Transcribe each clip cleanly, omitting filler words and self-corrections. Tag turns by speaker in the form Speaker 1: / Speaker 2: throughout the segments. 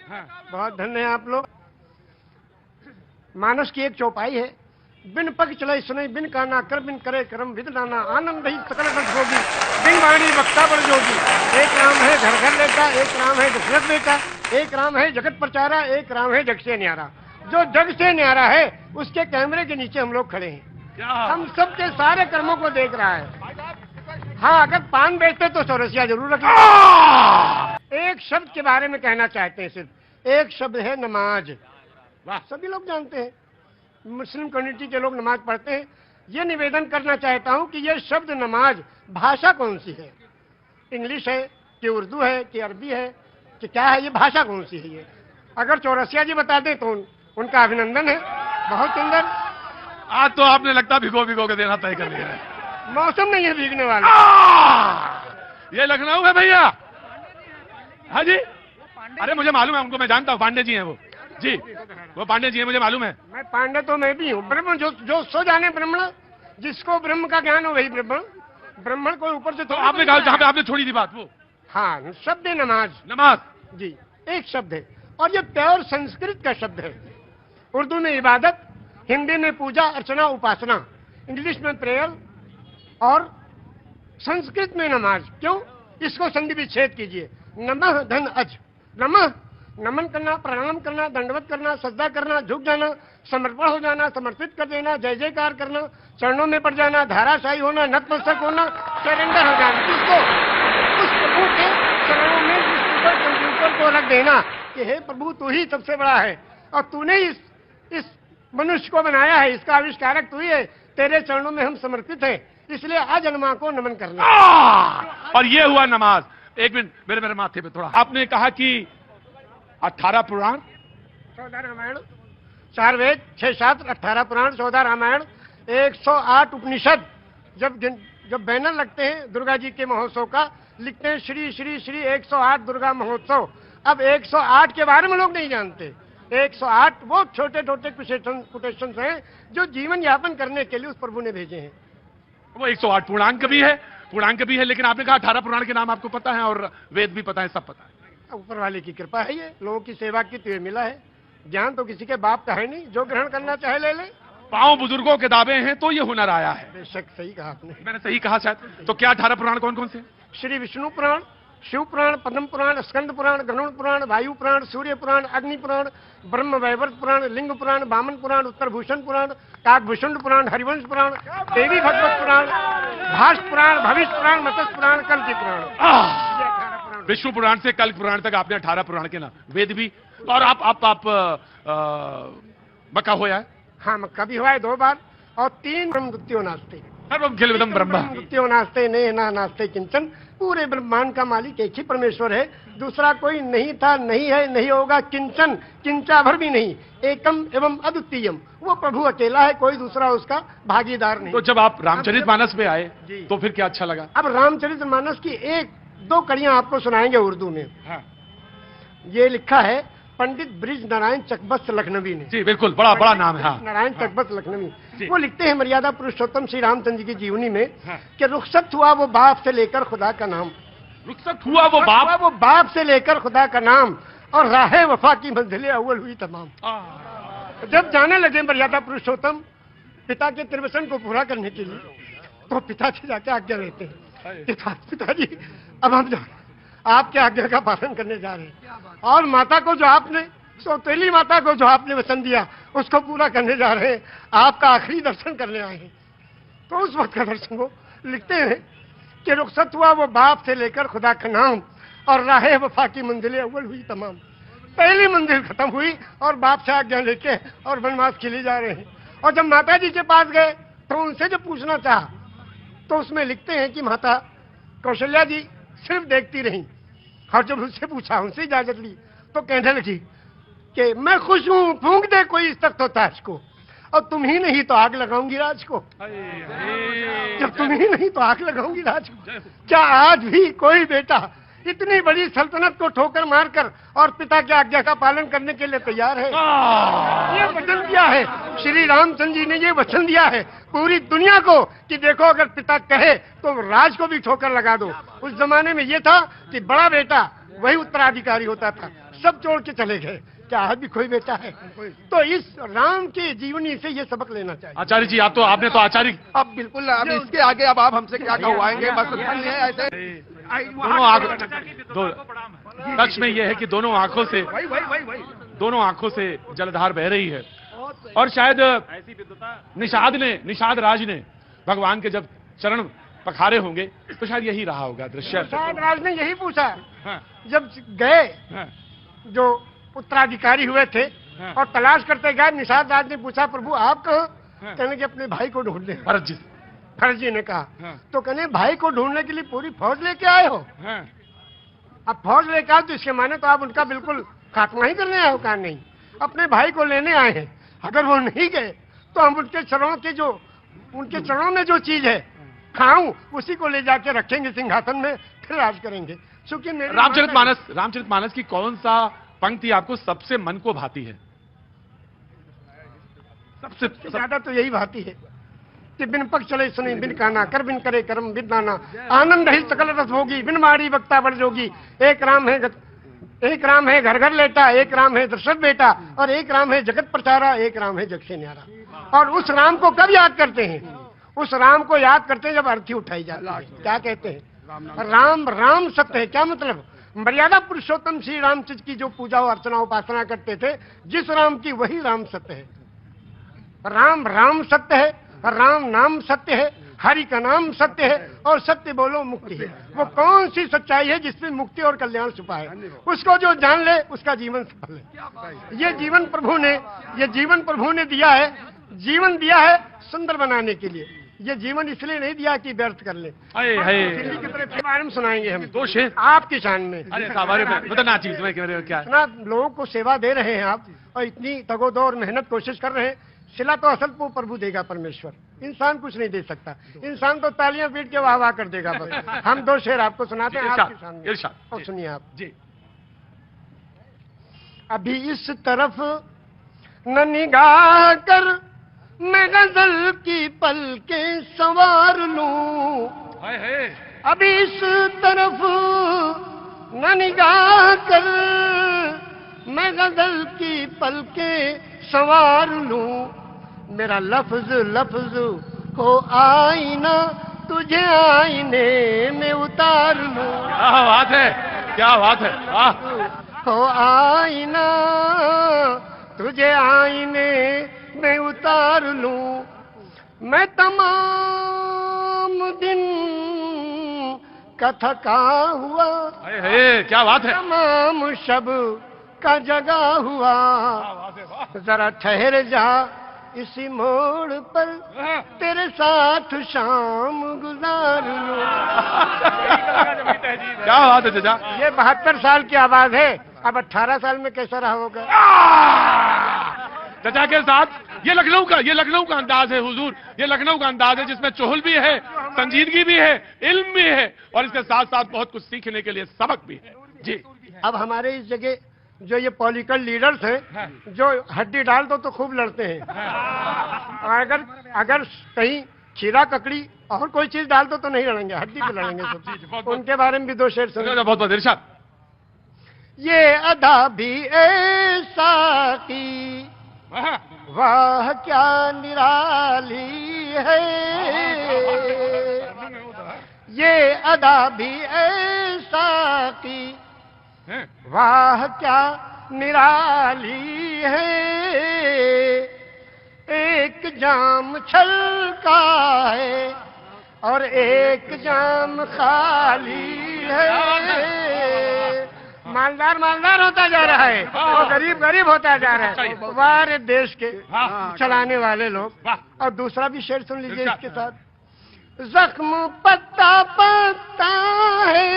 Speaker 1: हाँ।
Speaker 2: बहुत धन्य है आप लोग। मानस की एक चौपाई है, बिन पग चले सुने बिन काना कर बिन करे करम विद नाना आनंद ही सकल रस होगी बिन वाणी वक्ता पर जोगी। एक राम है घर घर लेता, एक राम है दशरथ बेटा, एक राम है जगत प्रचारा, एक राम है जग से न्यारा। जो जग से न्यारा है उसके कैमरे के नीचे हम लोग खड़े हैं, हम सबके सारे कर्मों को देख रहा है। हाँ, अगर पान बेचते तो चौरसिया जरूर रखें। एक शब्द के बारे में कहना चाहते हैं, सिर्फ एक शब्द है नमाज। वाह, सभी लोग जानते हैं, मुस्लिम कम्युनिटी के लोग नमाज पढ़ते हैं। ये निवेदन करना चाहता हूं कि ये शब्द नमाज भाषा कौन सी है, इंग्लिश है कि उर्दू है कि अरबी है कि क्या है, ये भाषा कौन सी है? ये अगर चौरसिया जी बता दें तो उनका अभिनंदन है। बहुत सुंदर।
Speaker 1: आज तो आपने लगता भिगो भिगो के देना तय कर लिया है।
Speaker 2: मौसम नहीं है भीगने वाला।
Speaker 1: ये लखनऊ है भैया। हाँ जी, अरे मुझे मालूम है उनको, मैं जानता हूँ, पांडे जी हैं वो जी, वो पांडे जी हैं, मुझे मालूम है।
Speaker 2: मैं पांडे तो मैं भी हूँ। ब्रह्म जो सो जाने ब्राह्मण, जिसको ब्रह्म का ज्ञान हो वही ब्राह्मण। ब्राह्मण को ऊपर से
Speaker 1: तो आपने कहा जहाँ पे आपने छोड़ी थी बात वो।
Speaker 2: हाँ, शब्द है नमाज।
Speaker 1: नमाज
Speaker 2: जी, एक शब्द है और ये प्योर संस्कृत का शब्द है। उर्दू में इबादत, हिंदी में पूजा अर्चना उपासना, इंग्लिश में प्रेयर और संस्कृत में नमाज। क्यों? इसको संधि विच्छेद कीजिए। नमः धन अज। नमः नमन करना, प्रणाम करना, दंडवत करना, सजदा करना, झुक जाना, समर्पण हो जाना, समर्पित कर देना, जय जयकार करना, चरणों में पड़ जाना, धाराशाही होना, नतमस्तक होना, सरेंडर हो जाना। इसको उस प्रभु के चरणों में इस कंप्यूटर को रख देना कि हे प्रभु, तू ही सबसे बड़ा है और तूने इस मनुष्य को बनाया है, इसका आविष्कारक तू ही है, तेरे चरणों में हम समर्पित हैं, इसलिए अजन्मा को नमन करना।
Speaker 1: और ये हुआ नमाज। एक मिनट, मेरे माथे पे थोड़ा। आपने कहा कि 18 पुराण,
Speaker 2: 14 रामायण, 4 वेद, 6 शास्त्र, 18 पुराण, 14 रामायण, 108 उपनिषद। जब बैनर लगते हैं दुर्गा जी के महोत्सव का, लिखते हैं श्री श्री श्री 108 दुर्गा महोत्सव। अब 108 के बारे में लोग नहीं जानते। 108 वो छोटे छोटे कोटेशंस हैं जो जीवन यापन करने के लिए उस प्रभु ने भेजे हैं।
Speaker 1: वो 108 पूर्णांक भी है, लेकिन आपने कहा 18 पुराण के नाम आपको पता है और वेद भी पता है, सब पता है।
Speaker 2: ऊपर वाले की कृपा है, ये लोगों की सेवा की तो ये मिला है। ज्ञान तो किसी के बाप का है नहीं, जो ग्रहण करना चाहे ले ले।
Speaker 1: पांव बुजुर्गों के दावे हैं तो ये हुनर आया है।
Speaker 2: बेशक सही कहा आपने।
Speaker 1: मैंने सही कहा शायद। तो क्या 18 पुराण कौन कौन से?
Speaker 2: श्री विष्णु पुराण, शिव पुराण, पद्म पुराण, स्कंद पुराण, गरुड़ पुराण, वायु पुराण, सूर्य पुराण, अग्नि पुराण, ब्रह्म वैवर्त पुराण, लिंग पुराण, वामन पुराण, उत्तर भूषण पुराण, काकभूषण पुराण, हरिवंश पुराण, देवी भगवत पुराण, भाष पुराण, भविष्य पुराण, मत्स्य पुराण, कल्कि पुराण।
Speaker 1: विष्णु पुराण से कल्कि पुराण तक आपने 18 पुराण के नाम, वेद भी। और आप मक्का होया है?
Speaker 2: हाँ, मक्का भी हुआ है 2 बार। और 3 ब्रह्म द्वितीयो नास्ते,
Speaker 1: सर्वम खिलविदम ब्रह्म
Speaker 2: द्वितीयो नास्ते ने ना नास्ते किंचन। पूरे ब्रह्मांड का मालिक एक ही परमेश्वर है, दूसरा कोई नहीं था, नहीं है, नहीं होगा, किंचन, किंचा भर भी नहीं। एकम एवं अद्वितीयम, वो प्रभु अकेला है, कोई दूसरा उसका भागीदार नहीं।
Speaker 1: तो जब आप रामचरितमानस में आए तो फिर क्या अच्छा लगा?
Speaker 2: अब रामचरितमानस की 1-2 कड़ियां आपको सुनाएंगे उर्दू में।
Speaker 1: हाँ।
Speaker 2: ये लिखा है पंडित ब्रिज नारायण चकबस्त लखनवी ने।
Speaker 1: जी बिल्कुल, बड़ा नाम है। हाँ।
Speaker 2: नारायण चकबस्त लखनवी, वो लिखते हैं मर्यादा पुरुषोत्तम श्री रामचंद्र जी की जीवनी में
Speaker 1: हाँ।
Speaker 2: कि रुखसत हुआ वो बाप से लेकर खुदा का नाम।
Speaker 1: रुखसत हुआ वो
Speaker 2: बाप से लेकर खुदा का नाम, और राहे वफा की मंजिलें अव्वल हुई तमाम। जब जाने लगे मर्यादा पुरुषोत्तम पिता के त्रिवचन को पूरा करने के लिए, तो पिता से जाके आज्ञा लेते हैं, पिताजी अब हम आपके आज्ञा का पालन करने जा रहे हैं, और माता को जो आपने, सौतेली माता को जो आपने वचन दिया उसको पूरा करने जा रहे हैं, आपका आखिरी दर्शन करने आए हैं। तो उस वक्त का दर्शन वो लिखते हैं कि रुखसत हुआ वो बाप से लेकर खुदा का नाम, और राहे वफा की मंजिलें अव्वल हुई तमाम। पहली मंजिल खत्म हुई और बाप से आज्ञा लेके और वनवास के लिए जा रहे हैं। और जब माता जी के पास गए तो उनसे जब पूछना चाहा तो उसमें लिखते हैं कि माता कौशल्या जी सिर्फ देखती रही, और जब उससे पूछा, उनसे इजाजत ली, तो कहने लगी कि मैं खुश हूं, फूंक दे कोई इस तक तो ताज को, और तुम ही नहीं तो आग लगाऊंगी राज को। जब तुम ही नहीं तो आग लगाऊंगी राज को। क्या आज भी कोई बेटा इतनी बड़ी सल्तनत को ठोकर मारकर और पिता की आज्ञा का पालन करने के लिए तैयार है? ये वचन दिया है श्री रामचंद्र जी ने, ये वचन दिया है पूरी दुनिया को कि देखो अगर पिता कहे तो राज को भी ठोकर लगा दो। उस जमाने में ये था कि बड़ा बेटा वही उत्तराधिकारी होता था, सब छोड़ के चले गए। क्या आज भी कोई बेटा है? तो इस राम की जीवनी से ये सबक लेना चाहिए।
Speaker 1: आचार्य जी, आप तो आपने तो आचार्य
Speaker 3: अब बिल्कुल, अब इसके आगे अब आप हमसे क्या कहवाएंगे? बस इतना ही है। ऐसे
Speaker 1: दोनों आंखों सच में यह है कि दोनों आंखों से जलधार बह रही है। और शायद निषाद राज ने भगवान के जब चरण पखारे होंगे तो शायद यही रहा होगा दृश्य।
Speaker 2: निषाद राज ने यही पूछा
Speaker 1: हाँ,
Speaker 2: जब गए,
Speaker 1: हाँ,
Speaker 2: जो उत्तराधिकारी हुए थे
Speaker 1: हाँ।
Speaker 2: और तलाश करते गए, निषाद राज ने पूछा प्रभु आप कहाँ?
Speaker 1: हाँ।
Speaker 2: कहने कि अपने भाई को ढूंढने।
Speaker 1: भरत जी।
Speaker 2: भरत जी ने कहा
Speaker 1: हाँ।
Speaker 2: तो कहने भाई को ढूंढने के लिए पूरी फौज लेके आए हो?
Speaker 1: हाँ,
Speaker 2: अब फौज लेकर आए तो इसके माने तो आप उनका बिल्कुल खात्मा ही करने आए हो? कहा नहीं, अपने भाई को लेने आए हैं। अगर वो नहीं गए तो हम उनके चरणों में जो चीज है खाऊं, उसी को ले जाके रखेंगे सिंहासन में, फिर राज करेंगे। क्योंकि
Speaker 1: रामचरितमानस की कौन सा पंक्ति आपको सबसे मन को भाती है? सबसे
Speaker 2: ज्यादा तो यही भाती है कि बिन पग चले सुनी, बिन काना कर, बिन करे कर्म, बिन दाना, आनंद ही सकल रस होगी, बिन मारी वक्ता बड़ जोगी। एक राम है घर घर लेटा, एक राम है दशरथ बेटा, और एक राम है जगत प्रचारा, एक राम है जग से न्यारा। और उस राम को कब याद करते हैं? उस राम को याद करते हैं जब अर्थी उठाई जाती है। क्या कहते हैं? राम सत्य है। क्या मतलब? मर्यादा पुरुषोत्तम श्री रामचंद्र की जो पूजा अर्चना उपासना करते थे, जिस राम की वही राम सत्य है। राम सत्य है, राम नाम सत्य है, हरि का नाम सत्य है, और सत्य बोलो मुक्ति है। वो कौन सी सच्चाई है जिसमें मुक्ति और कल्याण छुपा है? उसको जो जान ले उसका जीवन सफल है। ये जीवन प्रभु ने दिया है, जीवन दिया है सुंदर बनाने के लिए। ये जीवन इसलिए नहीं दिया कि व्यर्थ कर ले। दिल्ली की तरफ बारे में सुनाएंगे हम
Speaker 1: दो शेर
Speaker 2: आपकी शान में।
Speaker 1: अरे बताना चीज में क्या है?
Speaker 2: इतना लोगों को सेवा दे रहे हैं आप, और इतनी तगोदो और मेहनत कोशिश कर रहे हैं। सिला तो असल को प्रभु देगा परमेश्वर, इंसान कुछ नहीं दे सकता। इंसान तो तालियां पीट के वाह वाह कर देगा बस। हम दो शेर आपको सुनाते हैं आपकी शान में, और सुनिए आप
Speaker 1: जी।
Speaker 2: अभी इस तरफ न निगाह कर, मैं गजल की पलकें संवार लूं। अभी इस तरफ न निगाह कर, मैं गजल की पलकें संवार लूं। मेरा लफ्ज हो आईना, तुझे आईने में उतार लूं।
Speaker 1: क्या बात है
Speaker 2: हो आईना, तुझे आईने में उतार लूं। मैं तमाम दिन का थका हुआ,
Speaker 1: क्या बात है?
Speaker 2: तमाम शब का जगा हुआ, जरा ठहर जा इसी मोड़ पर, तेरे साथ शाम गुजार लूं।
Speaker 1: क्या बात है चाचा?
Speaker 2: ये 72 साल की आवाज है। अब 18 साल में कैसा रहा होगा?
Speaker 1: चाचा के साथ ये लखनऊ का अंदाज है हुजूर। ये लखनऊ का अंदाज है जिसमें चुहल भी है, संजीदगी भी है, इल्म भी है, और इसके साथ साथ बहुत कुछ सीखने के लिए सबक भी है। जी।
Speaker 2: अब हमारे इस जगह जो ये पॉलिटिकल लीडर्स हैं, जो हड्डी डाल दो तो खूब लड़ते हैं, और अगर कहीं खीरा ककड़ी और कोई चीज डाल दो तो नहीं लड़ेंगे, हड्डी पे लड़ेंगे सब। उनके बारे में भी दो शेर सुनिए।
Speaker 1: बहुत इरशाद।
Speaker 2: ये अदा भी ऐसा की, वाह क्या निराली है। ये अदा भी ऐसा की, वाह क्या निराली है। एक जाम छलका है और एक जाम खाली है। मालदार होता जा रहा है और गरीब होता जा रहा है। वाह रे देश के चलाने वाले लोग। और दूसरा भी शेर सुन लीजिए इसके साथ। जख्म पत्ता पत्ता है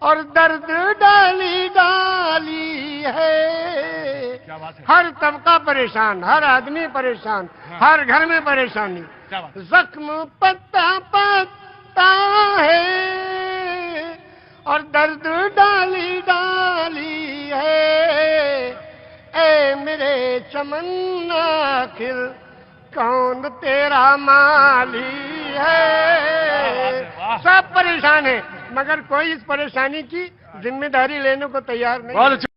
Speaker 2: और दर्द डाली डाली है। हर तबका परेशान, हर आदमी परेशान, हर घर में परेशानी। जख्म पत्ता पत्ता है और दर्द डाली डाली है। ए मेरे चमन आखिर कौन तेरा माली है। सब परेशान है मगर कोई इस परेशानी की जिम्मेदारी लेने को तैयार नहीं।
Speaker 1: बहुत अच्छा।